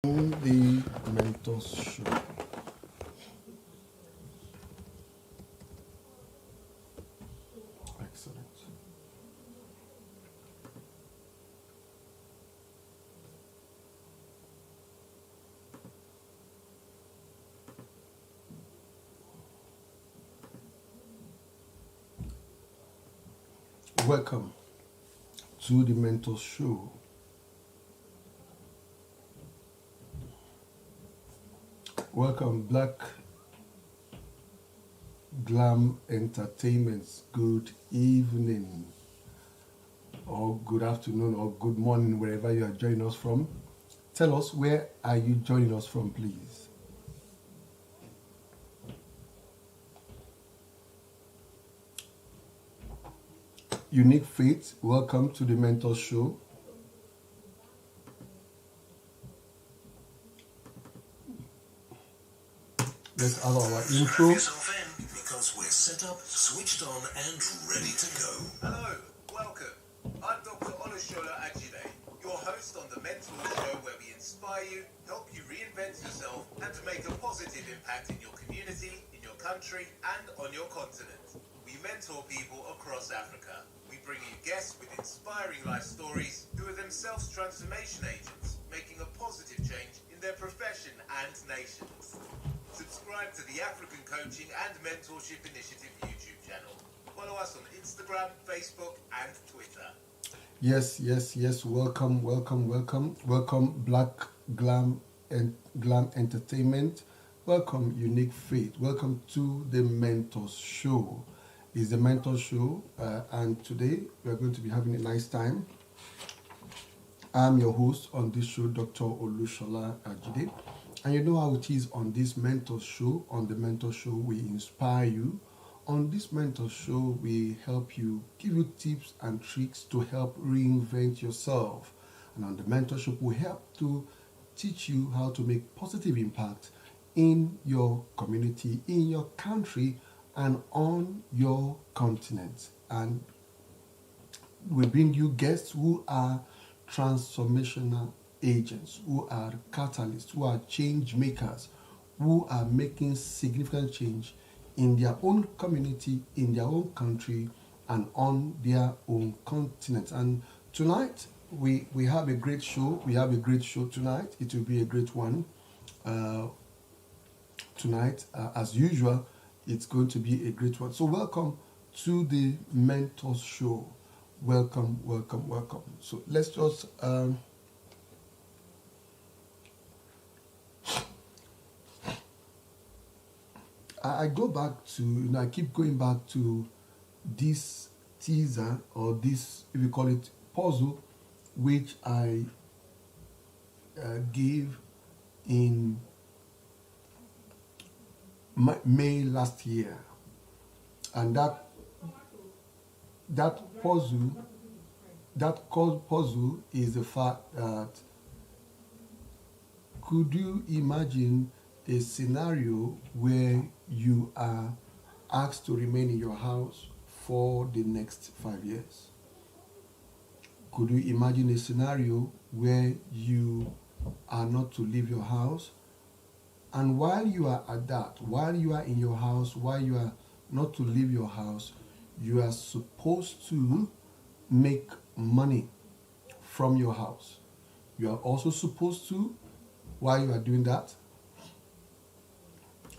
The Mentors Show. Excellent. Welcome to the Mentors Show. Welcome, Black Glam Entertainments. Good evening, or good afternoon, or good morning, wherever you are joining us from. Tell us, where are you joining us from, please? Unique Faith, welcome to the Mentor Show. Let's have our intro. Because we're set up, switched on, and ready to go. Hello, welcome. I'm Dr. Olusola Ajide, your host on the Mentor Show, where we inspire you, help you reinvent yourself, and to make a positive impact in your community, in your country, and on your continent. We mentor people across Africa. We bring you guests with inspiring life stories who are themselves transformation agents, making a positive change in their profession and nations. Subscribe to the African Coaching and Mentorship Initiative YouTube channel. Follow us on Instagram, Facebook, and Twitter. Yes. Welcome, Black Glam Entertainment. Welcome, Unique Faith. Welcome to the Mentors Show. It's the Mentors Show, and today we are going to be having a nice time. I'm your host on this show, Dr. Olusola Ajide. And you know how it is on this Mentor Show. On the Mentor Show, we inspire you. On this Mentor Show, we help you, give you tips and tricks to help reinvent yourself. And on the Mentorship, we help to teach you how to make positive impact in your community, in your country, and on your continent. And we bring you guests who are transformational agents, who are catalysts, who are change makers, who are making significant change in their own community, in their own country, and on their own continent. And tonight we have a great show. We have a great show tonight. It will be a great one. Tonight, as usual, it's going to be a great one. So welcome to the Mentors Show. Welcome. So let's just I go back to, I keep going back to this teaser, or this, if you call it, puzzle, which I gave in May last year. And that puzzle is the fact that, could you imagine a scenario where you are asked to remain in your house for the next 5 years? Could you imagine a scenario where you are not to leave your house? And while you are at that, while you are in your house, while you are not to leave your house, you are supposed to make money from your house. You are also supposed to, while you are doing that,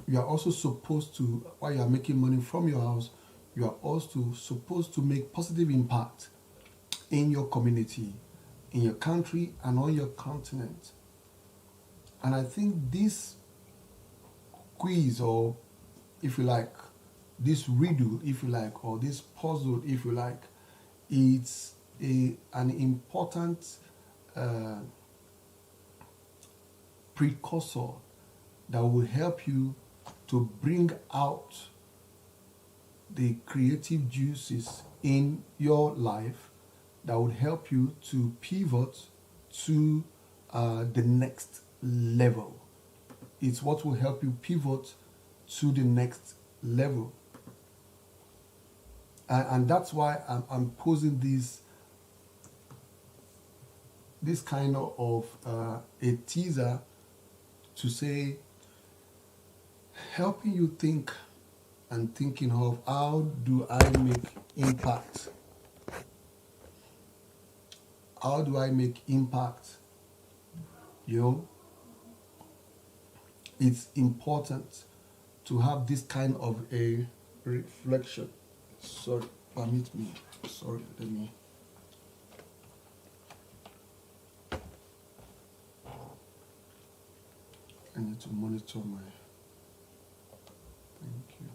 you are also supposed to, while you are making money from your house, you are also supposed to make positive impact in your community, in your country, and on your continent. And I think this quiz, or if you like, this riddle, if you like, or this puzzle, if you like, it's an important precursor that will help you to bring out the creative juices in your life, that would help you to pivot to the next level. It's what will help you pivot to the next level. And that's why I'm posing this kind of a teaser to say, helping you think and thinking of how do I make impact? How do I make impact? You know, it's important to have this kind of a reflection. Sorry, permit me. Sorry, let me. I need to monitor my. Thank you.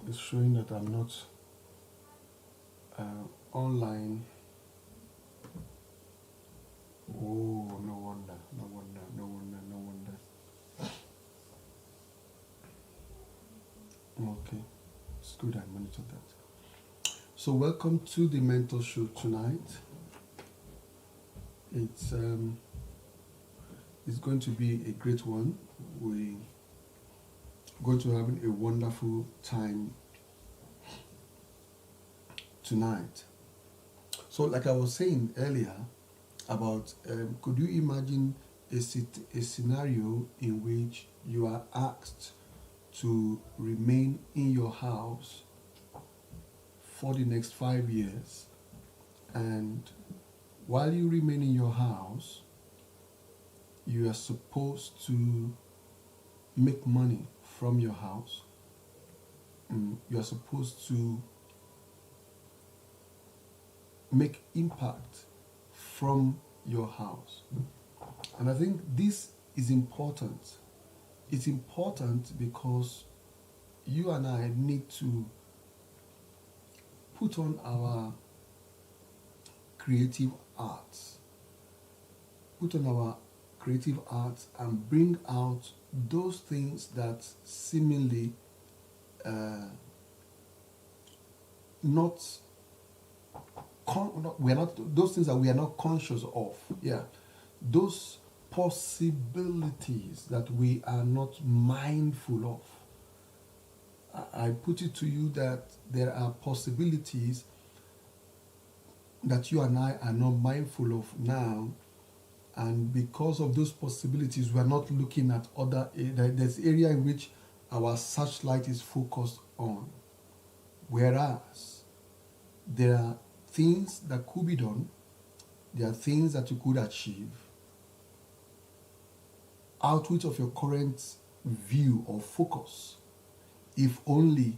It's showing that I'm not online. Oh, no wonder, no wonder, no wonder, no wonder. Okay, it's good I monitored that. So welcome to the Mentor Show tonight. It's going to be a great one. We're going to have a wonderful time tonight. So like I was saying earlier about, could you imagine a scenario in which you are asked to remain in your house for the next 5 years, and while you remain in your house, you are supposed to make money from your house. You are supposed to make impact from your house. And I think this is important. It's important because you and I need to put on our creative arts. Put on our creative arts and bring out those things that seemingly those things that we are not conscious of. Yeah, those possibilities that we are not mindful of. I put it to you that there are possibilities that you and I are not mindful of now, and because of those possibilities, we are not looking at other. There's area in which our searchlight is focused on, whereas there are things that could be done, there are things that you could achieve, outreach of your current view or focus, if only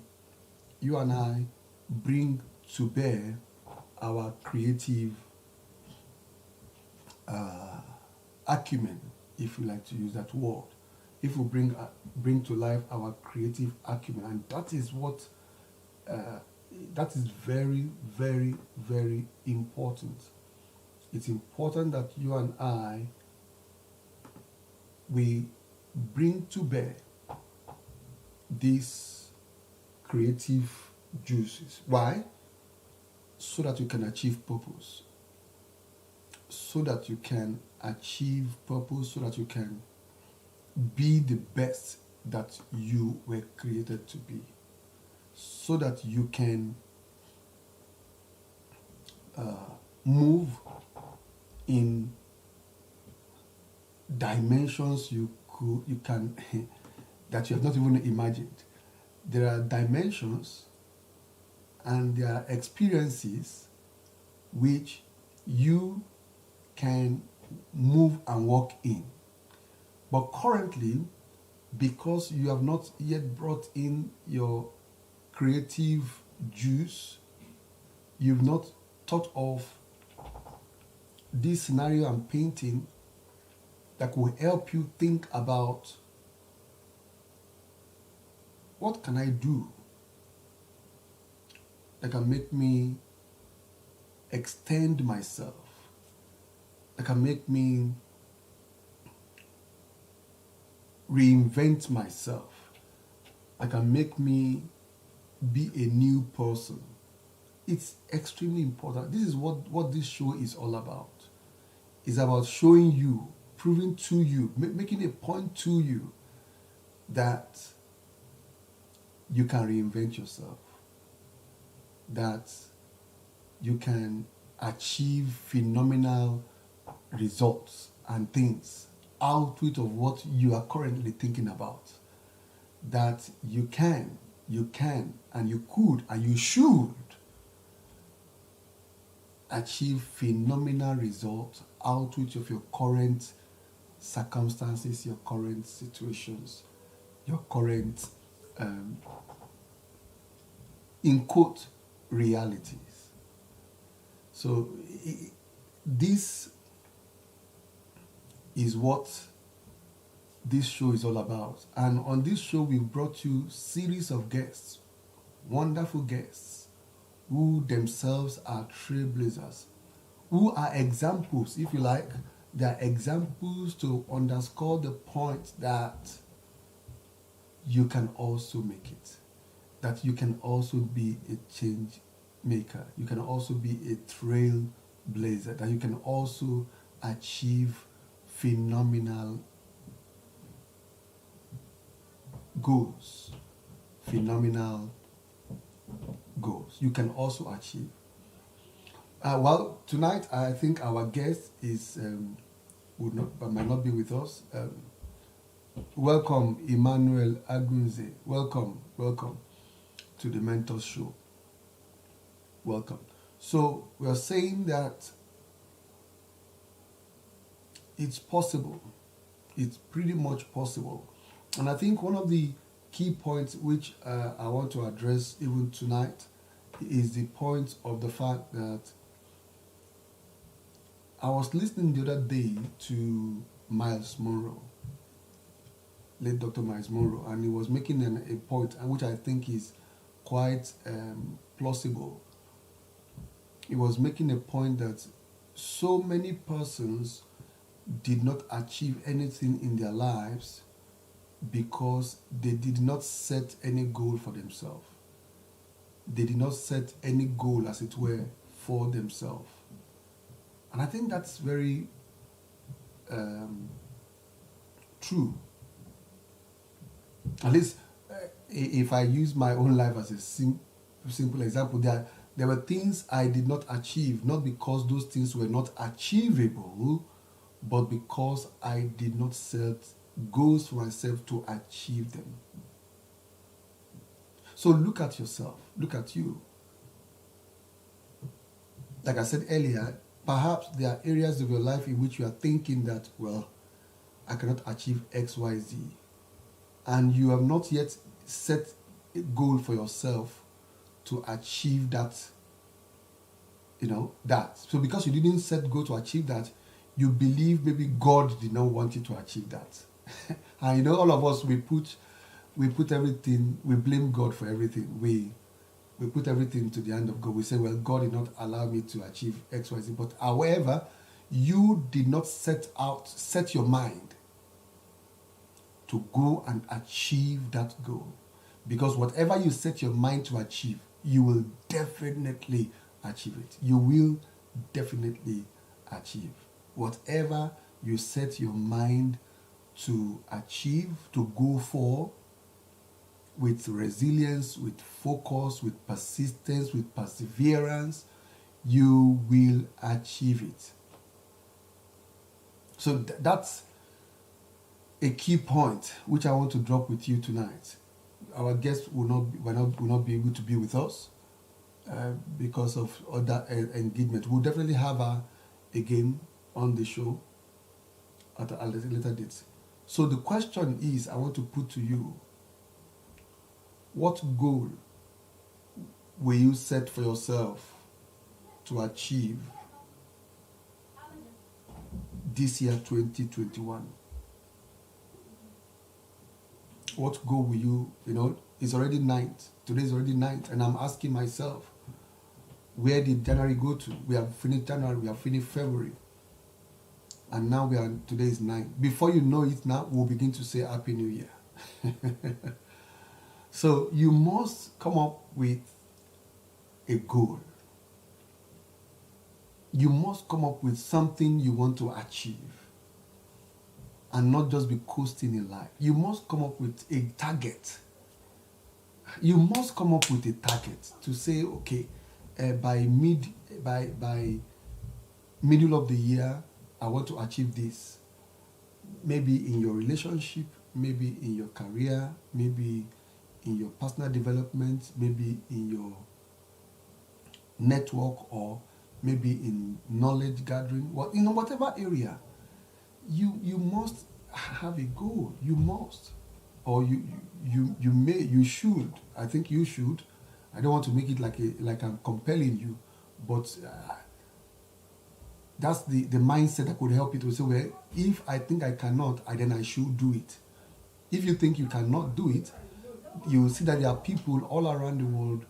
you and I bring to bear our creative acumen, if you like to use that word. If we bring to life our creative acumen, and that is what that is very, very, very important. It's important that you and I, we bring to bear these creative juices. Why? So that you can achieve purpose. So that you can achieve purpose, so that you can be the best that you were created to be. So that you can move in dimensions you can that you have not even imagined. There are dimensions and there are experiences which you can move and walk in. But currently, because you have not yet brought in your creative juice, you've not thought of this scenario I'm painting that will help you think about, what can I do that can make me extend myself, that can make me reinvent myself, that can make me be a new person. It's extremely important. This is what this show is all about. It's about showing you, proving to you, making a point to you that you can reinvent yourself, that you can achieve phenomenal results and things outwith of what you are currently thinking about. That you can, and you could, and you should achieve phenomenal results outwith of your current circumstances, your current situations, your current, in quote, realities. So this is what this show is all about. And on this show, we've brought you series of guests, wonderful guests, who themselves are trailblazers, who are examples, if you like. They are examples to underscore the point that you can also make it, that you can also be a change maker, you can also be a trailblazer, that you can also achieve phenomenal goals, phenomenal goals. You can also achieve. Well, tonight I think our guest is might not be with us. Welcome, Emmanuel Agunze. Welcome to the Mentors Show. Welcome. So we are saying that it's possible. It's pretty much possible. And I think one of the key points which I want to address even tonight is the point of the fact that I was listening the other day to Miles Monroe, late Dr. Miles Monroe, and he was making a point, and which I think is quite plausible. He was making a point that so many persons did not achieve anything in their lives because they did not set any goal for themselves. They did not set any goal, as it were, for themselves. And I think that's very true. At least if I use my own life as a simple example, there were things I did not achieve, not because those things were not achievable, but because I did not set goals for myself to achieve them. So look at yourself, look at you. Like I said earlier, perhaps there are areas of your life in which you are thinking that, well, I cannot achieve X, Y, Z. And you have not yet set a goal for yourself to achieve that, that. So because you didn't set goal to achieve that, you believe maybe God did not want you to achieve that. And all of us, we put everything, we blame God for everything. We put everything to the hand of God. We say, well, God did not allow me to achieve X, Y, Z. But however, you did not set your mind to go and achieve that goal. Because whatever you set your mind to achieve, you will definitely achieve it. You will definitely achieve. Whatever you set your mind to achieve, to go for, with resilience, with focus, with persistence, with perseverance, you will achieve it. So that's a key point which I want to drop with you tonight. Our guest will not be able to be with us because of other engagement. We'll definitely have her again on the show at a later date. So the question is, I want to put to you, what goal will you set for yourself to achieve this year, 2021? What goal will you, it's already 9th. Today is already 9th. And I'm asking myself, where did January go to? We have finished January, we have finished February. And now today is 9th. Before you know it now, we'll begin to say Happy New Year. So you must come up with a goal. You must come up with something you want to achieve and not just be coasting in life. You must come up with a target. You must come up with a target to say, okay, by middle of the year, I want to achieve this. Maybe in your relationship, maybe in your career, maybe in your personal development, maybe in your network, or maybe in knowledge gathering, whatever area, you must have a goal. You must, or you should. I think you should. I don't want to make it like I'm compelling you, but that's the mindset that could help you to say, well, if I think I cannot, then I should do it. If you think you cannot do it, you will see that there are people all around the world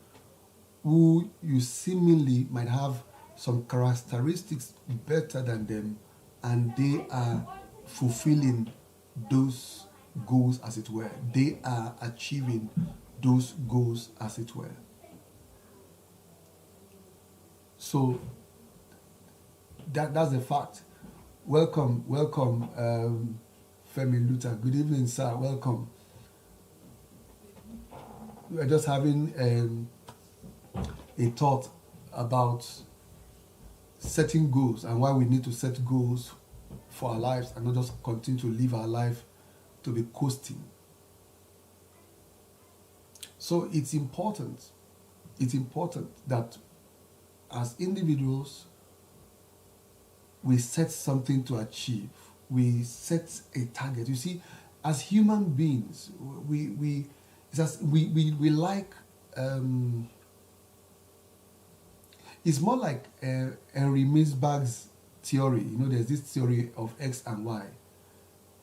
who you seemingly might have some characteristics better than them, and they are fulfilling those goals, as it were. They are achieving those goals, as it were. So that's a fact. Welcome, Femi Luther. Good evening, sir. Welcome. We are just having a thought about setting goals and why we need to set goals for our lives and not just continue to live our life to be coasting. So it's important that as individuals we set something to achieve. We set a target. You see, as human beings, we like. It's more like Henry Mintzberg's theory. You know, there's this theory of X and Y.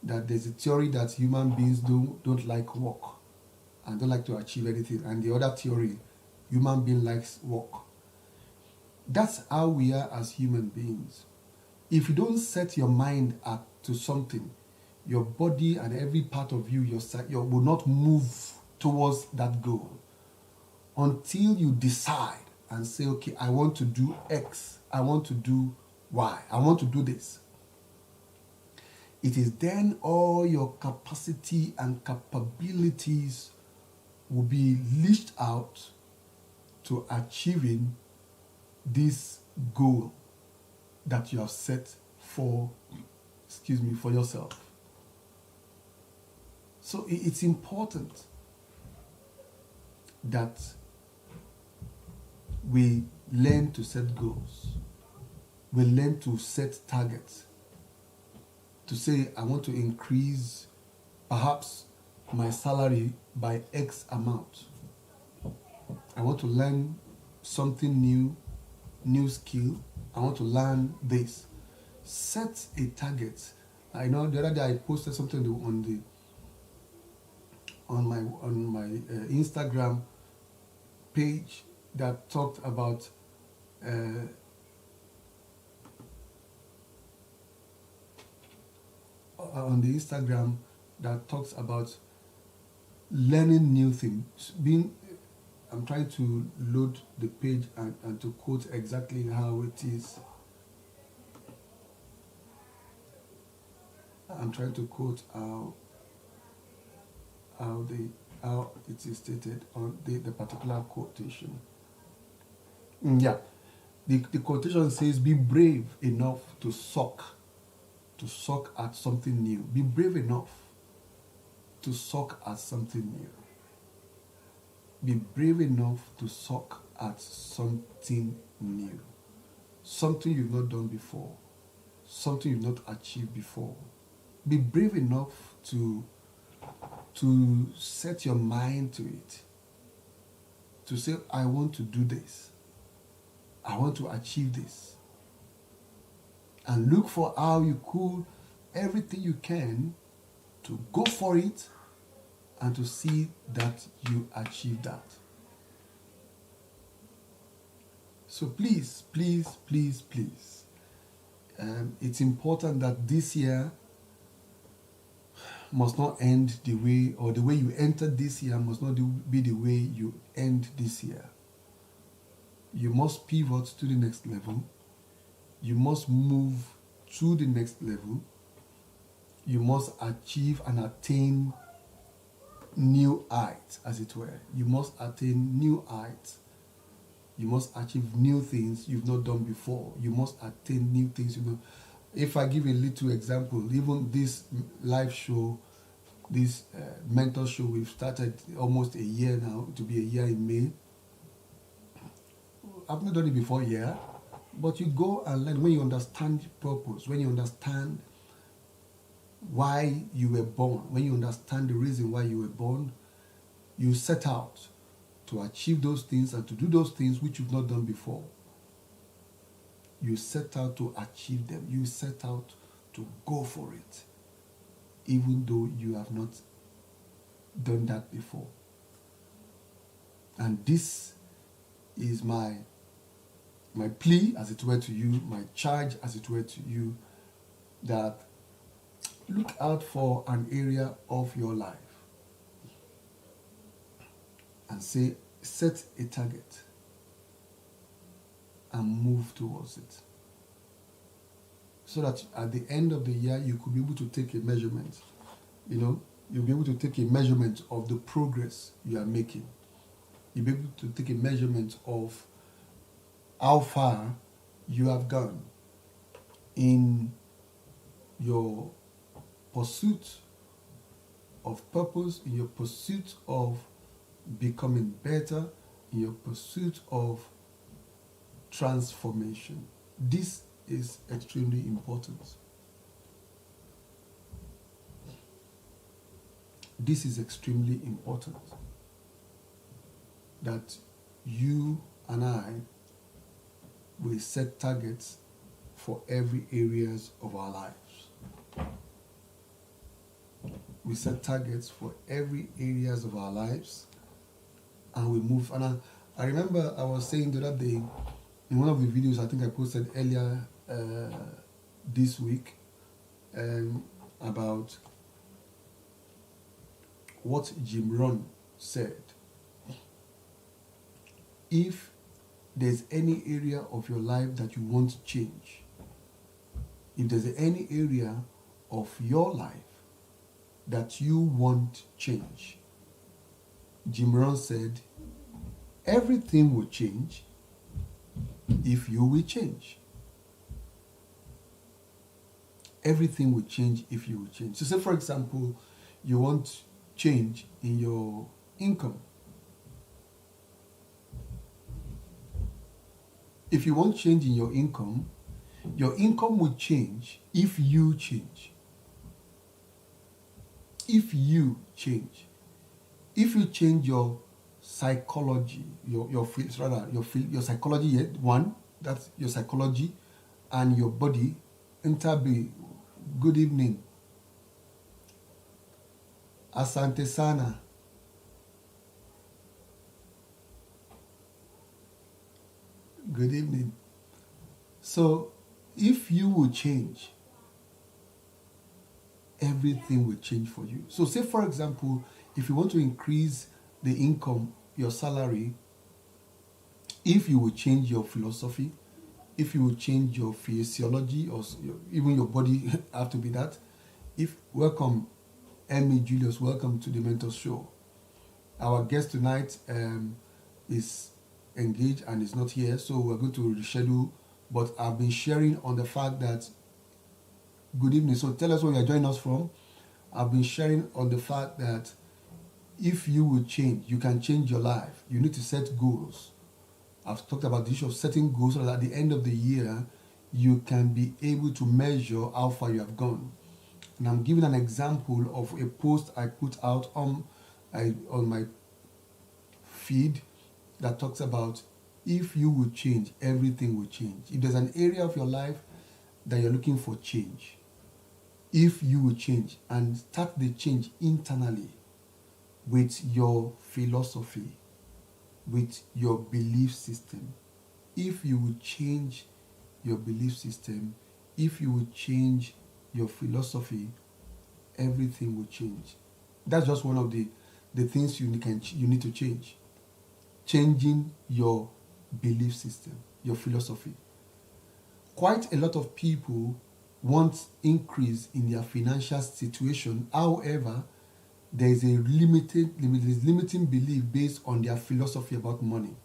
That there's a theory that human beings don't like work and don't like to achieve anything, and the other theory, human being likes work. That's how we are as human beings. If you don't set your mind up to something, your body and every part of you, your will not move towards that goal until you decide and say, okay, I want to do X, I want to do Y, I want to do this. It is then all your capacity and capabilities will be leashed out to achieving this goal that you have set for yourself. So it's important that we learn to set goals. We learn to set targets. To say, I want to increase perhaps my salary by X amount. I want to learn something new skill. I want to learn this. Set a target. I know the other day I posted something on my Instagram page that talked about on the Instagram that talks about learning new things. I'm trying to load the page and to quote exactly how it is. I'm trying to quote how it is stated on the particular quotation. Yeah, the quotation says, "Be brave enough to suck at something new." Be brave enough to suck at something new. Be brave enough to suck at something new. Something you've not done before. Something you've not achieved before. Be brave enough to set your mind to it. To say, I want to do this. I want to achieve this. And look for how you could, everything you can, to go for it and to see that you achieve that. So please, it's important that this year must not end the way, or the way you entered this year must not be the way you end this year. You must pivot to the next level. You must move to the next level. You must achieve and attain new heights, as it were. You must attain new heights. You must achieve new things you've not done before. You must attain new things. If I give a little example, even this live show, this mentor show, we've started almost a year now, to be a year in May. I've not done it before, yeah, but you go and learn when you understand purpose, when you understand why you were born, when you understand the reason why you were born, you set out to achieve those things and to do those things which you've not done before. You set out to achieve them. You set out to go for it, even though you have not done that before. And this is my plea, as it were, to you, my charge, as it were, to you, that look out for an area of your life and say, set a target and move towards it, so that at the end of the year you could be able to take a measurement. You'll be able to take a measurement of the progress you are making. You'll be able to take a measurement of how far you have gone in your pursuit of purpose, in your pursuit of becoming better, in your pursuit of transformation. This is extremely important. This is extremely important, that you and I will set targets for every areas of our lives. We set targets for every areas of our lives, and we move. And I remember I was saying the other day in one of the videos I think I posted earlier this week about what Jim Rohn said. If there's any area of your life that you want to change, if there's any area of your life that you want change, Jim Rohn said, everything will change if you will change. Everything will change if you will change. So say, for example, you want change in your income. If you want change in your income will change if you change. If you change. If you change your psychology, your psychology, one, that's your psychology, and your body, interbe, good evening, asante sana, good evening. So if you will change, everything will change for you. So say, for example, if you want to increase the income, your salary, if you will change your philosophy, if you will change your physiology, or even your body have to be that. Welcome, Emmy Julius, welcome to the Mentor Show. Our guest tonight is engaged and is not here, so we're going to reschedule, but I've been sharing on the fact that, good evening, so tell us where you're joining us from. I've been sharing on the fact that if you will change, you can change your life. You need to set goals. I've talked about the issue of setting goals so that at the end of the year, you can be able to measure how far you have gone. And I'm giving an example of a post I put out on my feed that talks about, if you will change, everything will change. If there's an area of your life that you're looking for change, if you will change and start the change internally with your philosophy, with your belief system, if you will change your belief system, if you will change your philosophy, everything will change. That's just one of the things you need to change. Changing your belief system, your philosophy. Quite a lot of people want increase in their financial situation. However, there is a limiting belief based on their philosophy about money.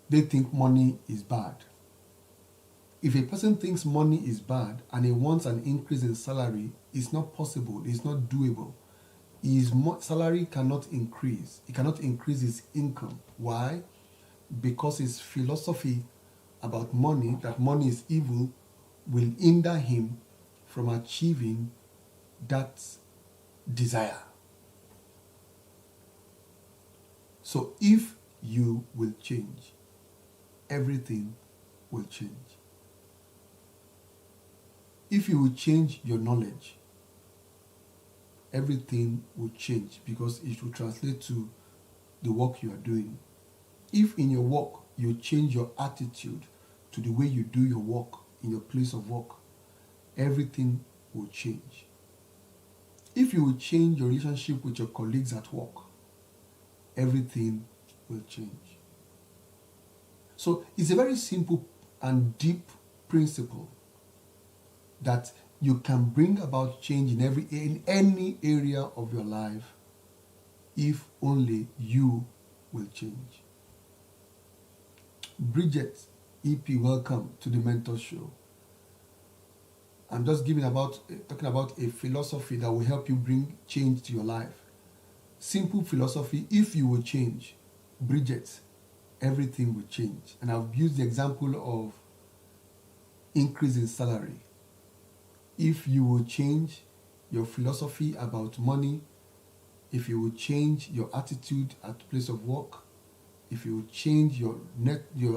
They think money is bad. If a person thinks money is bad and he wants an increase in salary, it's not possible, it's not doable. His salary cannot increase. He cannot increase his income. Why? Because his philosophy about money, that money is evil, will hinder him from achieving that desire. So if you will change, everything will change. If you will change your knowledge, everything will change because it will translate to the work you are doing. If in your work you change your attitude to the way you do your work in your place of work, everything will change. If you will change your relationship with your colleagues at work, everything will change. So it's a very simple and deep principle that you can bring about change in any area of your life if only you will change. Bridget EP, welcome to the Mentor Show. I'm just talking about a philosophy that will help you bring change to your life. Simple philosophy. If you will change, Bridget, everything will change. And I've used the example of increase in salary. If you will change your philosophy about money, if you will change your attitude at the place of work, if you will change your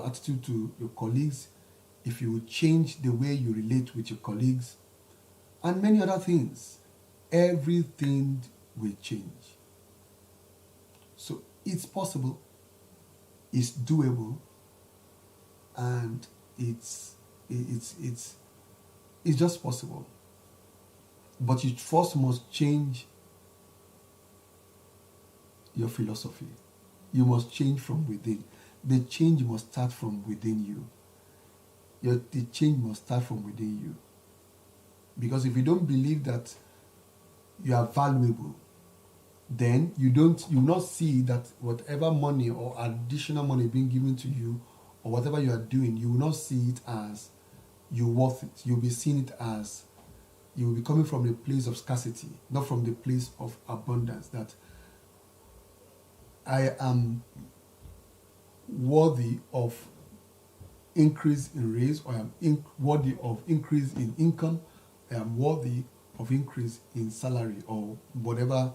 attitude to your colleagues, if you will change the way you relate with your colleagues, and many other things, everything will change. So it's possible, it's doable, and it's just possible. But you first must change your philosophy. You must change from within. The change must start from within you. The change must start from within you. Because if you don't believe that you are valuable, then you will not see that whatever money or additional money being given to you or whatever you are doing, you will not see it as you're worth it. You'll be seeing it as you will be coming from a place of scarcity, not from the place of abundance, that I am worthy of increase in raise, or I am worthy of increase in income, I am worthy of increase in salary, or whatever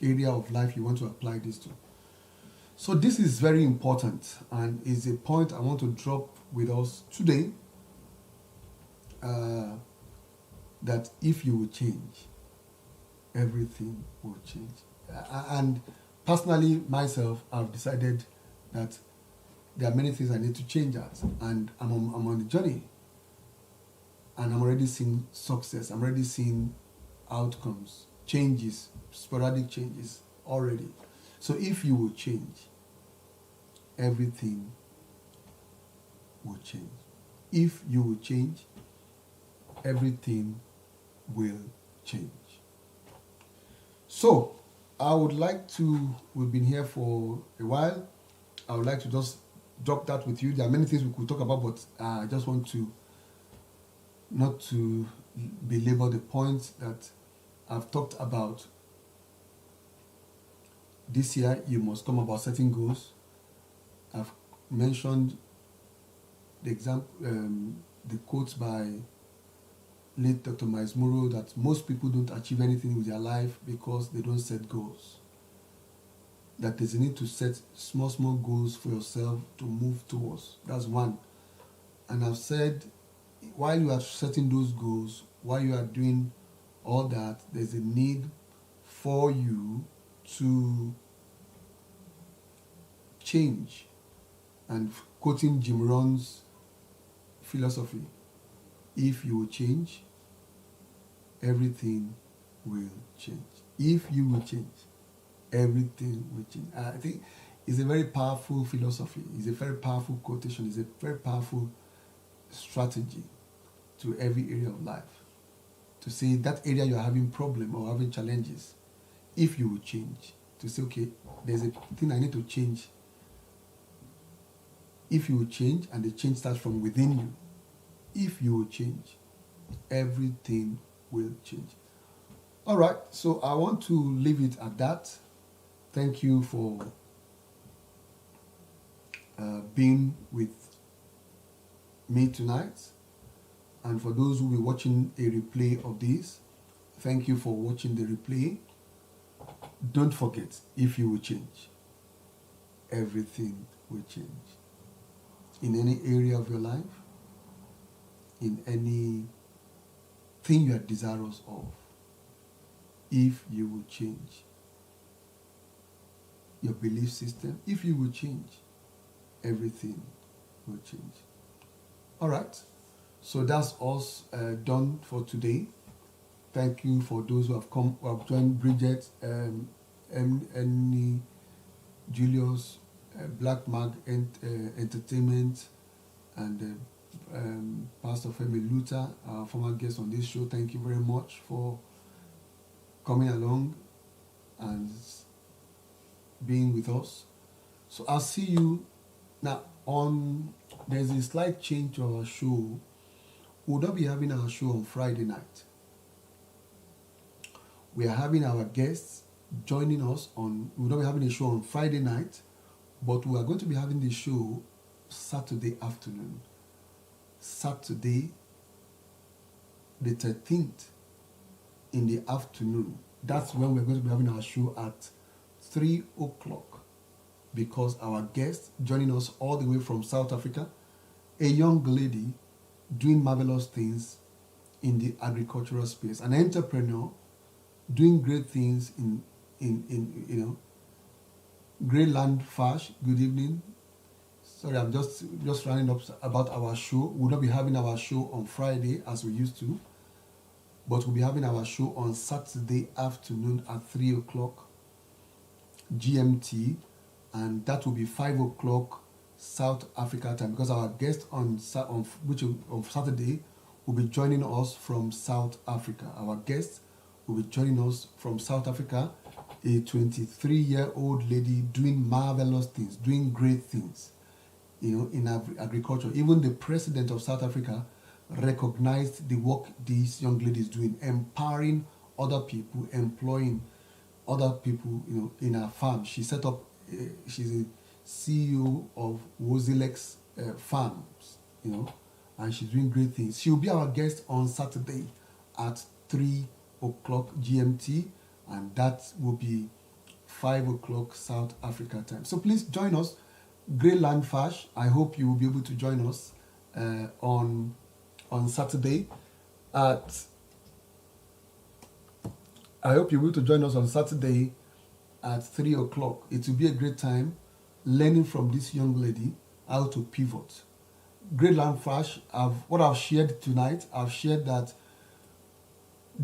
area of life you want to apply this to. So this is very important and is a point I want to drop with us today, that if you will change, everything will change. And personally, myself, I've decided that there are many things I need to change at, and I'm on the journey, and I'm already seeing success. I'm already seeing outcomes, changes, sporadic changes already. So if you will change, everything will change. If you will change, everything will change. So we've been here for a while. I would like to just drop that with you. There are many things we could talk about, but I just want to not to belabor the points that I've talked about. This year, you must come about setting goals. I've mentioned the quotes by late Dr. Miles Muro that most people don't achieve anything with their life because they don't set goals. That there's a need to set small goals for yourself to move towards. That's one. And I've said, while you are setting those goals, while you are doing all that, there's a need for you to change. And quoting Jim Rohn's philosophy, if you will change, everything will change. If you will change, everything will change. I think it's a very powerful philosophy. It's a very powerful quotation. It's a very powerful strategy to every area of life. To say that area you're having problem or having challenges, if you will change, to say, okay, there's a thing I need to change. If you will change, and the change starts from within you, if you will change, everything will change. All right, so I want to leave it at that. Thank you for being with me tonight. And for those who will be watching a replay of this, thank you for watching the replay. Don't forget, if you will change, everything will change. In any area of your life, in any thing you are desirous of, if you will change your belief system, if you will change, everything will change. All right. So that's us done for today. Thank you for those who have come, who have joined Bridget, Emily, Julius, Black Mag Entertainment, and Pastor Femi Luther, our former guest on this show. Thank you very much for coming along and being with us. So I'll see you now there's a slight change to our show. We'll not be having our show on Friday night. We are having our guests joining us we'll not be having a show on Friday night, but we are going to be having the show Saturday afternoon. Saturday, the 13th in the afternoon. That's when we're going to be having our show at 3 o'clock, because our guest joining us all the way from South Africa, a young lady doing marvelous things in the agricultural space, an entrepreneur doing great things in Grey Land Fash. Good evening. Sorry, I'm just running up about our show. We'll not be having our show on Friday as we used to, but we'll be having our show on Saturday afternoon at 3 o'clock GMT, and that will be 5 o'clock South Africa time, because our guest on Saturday will be joining us from South Africa. Our guest will be joining us from South Africa, a 23-year-old lady doing marvelous things, doing great things, in agriculture. Even the president of South Africa recognized the work this young lady is doing, empowering other people, employing other people, in her farm. She set up, she's a CEO of Wozilex Farms, and she's doing great things. She'll be our guest on Saturday at 3 o'clock GMT, and that will be 5 o'clock South Africa time. So please join us, Grey Land Fash. I hope you will be able to join us on Saturday at. I hope you're able to join us on Saturday at 3 o'clock. It will be a great time learning from this young lady how to pivot. Grey Land Fash, what I've shared tonight, I've shared that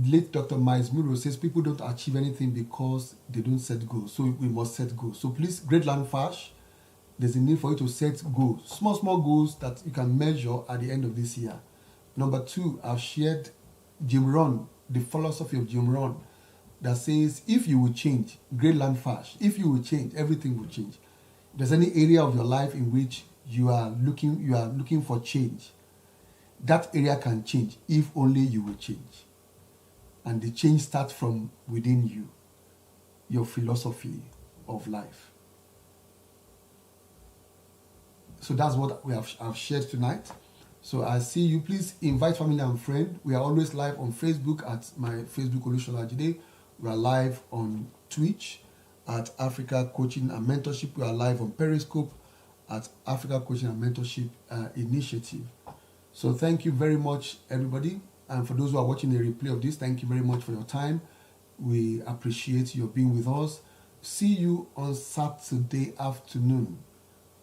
late Dr. Miles Muro says people don't achieve anything because they don't set goals. So we must set goals. So please, Grey Land Fash, there's a need for you to set goals. Small goals that you can measure at the end of this year. Number 2, I've shared Jim Rohn, the philosophy of Jim Rohn, that says if you will change, Grey Land Fash, if you will change, everything will change. If there's any area of your life in which you are looking for change, that area can change if only you will change. And the change starts from within you, your philosophy of life. So that's what I've shared tonight. So I see you. Please invite family and friend. We are always live on Facebook at my Facebook Olushola Ajide. We are live on Twitch at Africa Coaching and Mentorship. We are live on Periscope at Africa Coaching and Mentorship Initiative. So thank you very much, everybody. And for those who are watching the replay of this, thank you very much for your time. We appreciate your being with us. See you on Saturday afternoon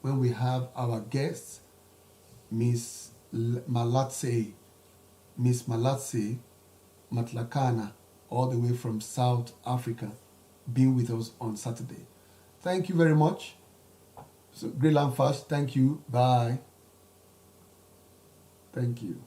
when we have our guest, Miss Malatse Matlakana. all the way from South Africa, being with us on Saturday. Thank you very much. So, Greyland Fast, thank you. Bye. Thank you.